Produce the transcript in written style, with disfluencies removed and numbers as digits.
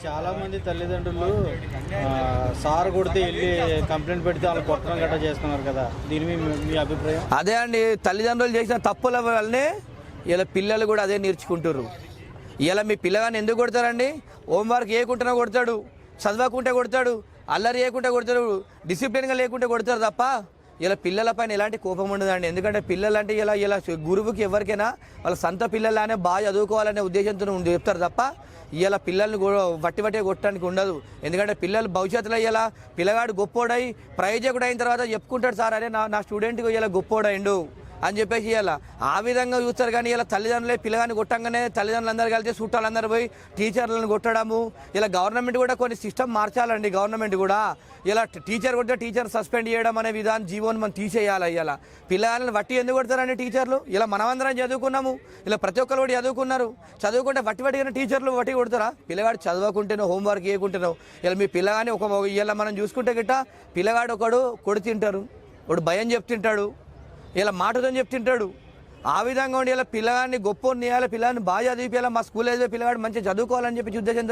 చాలా మంది తల్లిదండ్రులు సార్ కొడితే వెళ్ళి కంప్లైంట్ పెడితే వాళ్ళు కొట్టడం గట్రా చేస్తున్నారు కదా, దీని మీ అభిప్రాయం? అదే అండి, తల్లిదండ్రులు చేసిన తప్పుల వల్లనే ఇలా పిల్లలు కూడా అదే నేర్చుకుంటారు. ఇలా మీ పిల్లగాని ఎందుకు కొడతారండి? హోంవర్క్ చేయకుండా కొడతాడు, చదవకుంటే కొడతాడు, అల్లరి చేయకుంటే కొడతాడు, డిసిప్లిన్గా లేకుంటే కొడతారు తప్ప ఇలా పిల్లల పైన ఎలాంటి కోపం ఉండదండి. ఎందుకంటే పిల్లలంటే ఇలా గురువుకి ఎవరికైనా వాళ్ళ సొంత పిల్లలానే బాగా చదువుకోవాలనే ఉద్దేశంతో చెప్తారు తప్ప ఇలా పిల్లల్ని వట్టి కొట్టడానికి ఉండదు. ఎందుకంటే పిల్లలు భవిష్యత్తులో ఇలా పిల్లగాడు గొప్పోడై ప్రయోజకుడు అయిన తర్వాత చెప్పుకుంటాడు, సార్ అరే నా స్టూడెంట్కి ఇలా గొప్పోడైండు అని చెప్పేసి ఇలా ఆ విధంగా చూస్తారు. కానీ ఇలా తల్లిదండ్రులే పిల్లగాని కొట్టంగానే తల్లిదండ్రులందరూ కలిసి చుట్టాలందరూ పోయి టీచర్లను కొట్టడము. ఇలా గవర్నమెంట్ కూడా కొన్ని సిస్టమ్ మార్చాలండి. గవర్నమెంట్ కూడా ఇలా టీచర్ కొడితే టీచర్ సస్పెండ్ చేయడం అనే విధానం జీవోని మనం తీసేయాలి. ఇలా పిల్లగాళ్ళని వట్టి ఎందుకు కొడతారండి టీచర్లు? ఇలా మనమందరం చదువుకున్నాము, ఇలా ప్రతి ఒక్కరు కూడా చదువుకున్నారు. చదువుకుంటే వట్టిగా టీచర్లు వట్టి కొడతారా? పిల్లగాడు చదవకుంటేనో హోంవర్క్ చేయకుంటేనో ఇలా మీ పిల్లగాని ఇలా మనం చూసుకుంటే గిట్ట పిల్లగాడు ఒకడు కొడి తింటారు, ఒకడు భయం చెప్తుంటాడు, ఇలా మాటతో చెప్తుంటాడు. ఆ విధంగా ఉండి ఇలా పిల్లగాన్ని గొప్ప చేయాలి, పిల్లగాన్ని బాగా చదివిపోయాలి, మా స్కూల్ అయితే పిల్లగాడు మంచిగా చదువుకోవాలని చెప్పి ఉద్దేశంతో